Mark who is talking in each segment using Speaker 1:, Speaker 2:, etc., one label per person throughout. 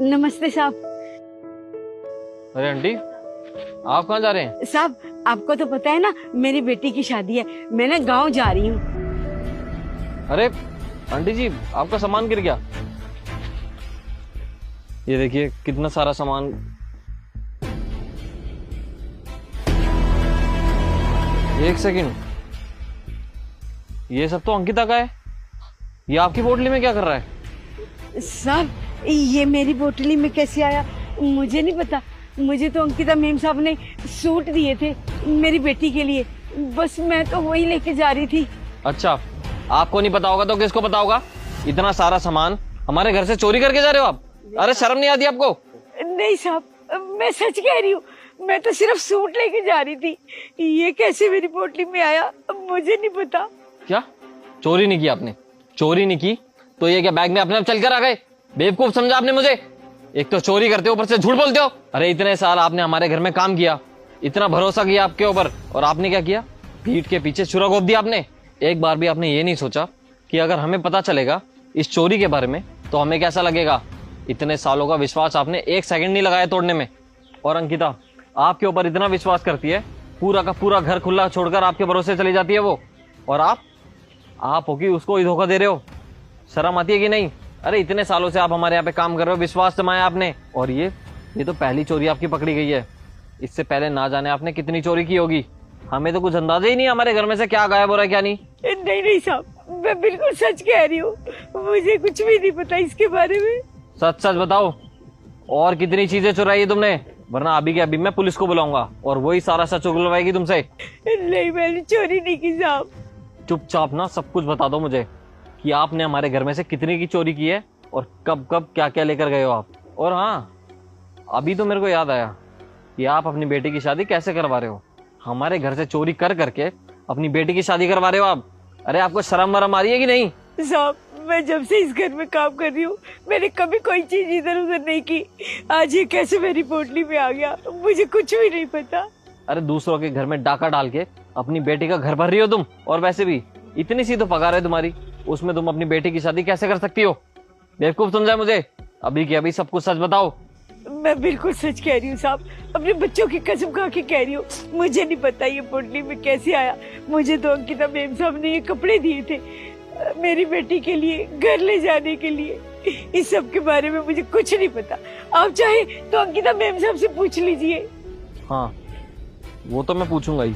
Speaker 1: नमस्ते साहब।
Speaker 2: अरे आंटी, आप कहाँ जा रहे हैं?
Speaker 1: साहब आपको तो पता है ना, मेरी बेटी की शादी है, मैं ना गाँव जा रही हूँ।
Speaker 2: अरे आंटी जी, आपका सामान गिर गया। ये देखिए कितना सारा सामान। एक सेकंड, ये सब तो अंकिता का है। ये आपकी बोतली में क्या कर रहा है?
Speaker 1: साहब ये मेरी बोतली में कैसे आया मुझे नहीं पता। मुझे तो अंकिता मेम साहब ने सूट दिए थे मेरी बेटी के लिए, बस मैं तो वही लेके जा रही थी।
Speaker 2: अच्छा, आपको नहीं पता होगा तो किसको पता होगा? इतना सारा सामान हमारे घर से चोरी करके जा रहे हो आप? अरे शर्म नहीं आती आपको?
Speaker 1: नहीं साहब, मैं सच कह रही हूँ, मैं तो सिर्फ सूट लेके जा रही थी। ये कैसे मेरी बोतली में आया मुझे नहीं पता।
Speaker 2: क्या चोरी नहीं की आपने? चोरी नहीं की तो ये क्या बैग में अपने आप चल कर आ गए? बेवकूफ समझा आपने मुझे। एक तो चोरी करते हो, ऊपर से झूठ बोलते हो। अरे इतने साल आपने हमारे घर में काम किया, इतना भरोसा किया आपके ऊपर, और आपने क्या किया? पीठ के पीछे छुरा घोंप दिया आपने। एक बार भी आपने ये नहीं सोचा कि अगर हमें पता चलेगा इस चोरी के बारे में तो हमें कैसा लगेगा? इतने सालों का विश्वास आपने एक सेकंड नहीं लगाया तोड़ने में। और अंकिता आपके ऊपर इतना विश्वास करती है, पूरा का पूरा घर खुला छोड़कर आपके भरोसे चली जाती है वो, और आप हो कि उसको ही धोखा दे रहे हो। शर्म आती है कि नहीं? अरे इतने सालों से आप हमारे यहाँ पे काम कर रहे हो, विश्वास जमाया आपने, और ये तो पहली चोरी आपकी पकड़ी गई है। इससे पहले ना जाने आपने कितनी चोरी की होगी। हमें तो कुछ अंदाजा ही नहीं हमारे घर में से क्या गायब हो रहा है क्या नहीं।
Speaker 1: नहीं साहब, मैं बिल्कुल सच कह रही हूँ, मुझे कुछ भी नहीं पता इसके बारे में।
Speaker 2: सच सच बताओ, और कितनी चीजें चुराई है तुमने? वरना अभी के अभी मैं पुलिस को बुलाऊंगा और वही सारा सच उगलवाएगी तुमसे।
Speaker 1: नहीं मैंने चोरी नहीं की साहब।
Speaker 2: चुपचाप ना सब कुछ बता दो मुझे कि आपने हमारे घर में से कितने की चोरी की है और कब कब क्या क्या लेकर गए हो आप। और हाँ, अभी तो मेरे को याद आया कि आप अपनी बेटी की शादी कैसे करवा रहे हो। हमारे घर से चोरी कर करके अपनी बेटी की शादी करवा रहे हो आप। अरे आपको शर्म वरम आ रही है कि नहीं?
Speaker 1: साहब मैं जब से इस घर में काम कर रही हूँ, मैंने कभी कोई चीज इधर उधर नहीं की। आज ये कैसे मेरी पोटली में आ गया मुझे कुछ भी नहीं पता।
Speaker 2: अरे दूसरों के घर में डाका डाल के अपनी बेटी का घर भर रही हो तुम। और वैसे भी इतनी सी तो पगार है तुम्हारी, उसमें तुम अपनी बेटी की शादी कैसे कर सकती हो? बेवकूफ समझा मुझे? अभी के अभी सब कुछ सच बताओ।
Speaker 1: मैं बिल्कुल सच कह रही हूँ साहब, अपने बच्चों की कसम खा के कह रही हूँ, मुझे नहीं पता ये पोटली में कैसे आया। मुझे तो अंकिता मेम साहब ने ये कपड़े दिए थे मेरी बेटी के लिए, घर ले जाने के लिए। इस सब के बारे में मुझे कुछ नहीं पता। आप चाहे तो अंकिता मेम साहब से पूछ लीजिए।
Speaker 2: हाँ वो तो मैं पूछूंगा ही।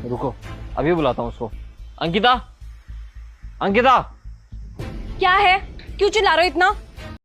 Speaker 2: रुको अभी बुलाता हूँ उसको। अंकिता, अंकिता!
Speaker 3: क्या है? क्यों चिल्ला रहे हो इतना?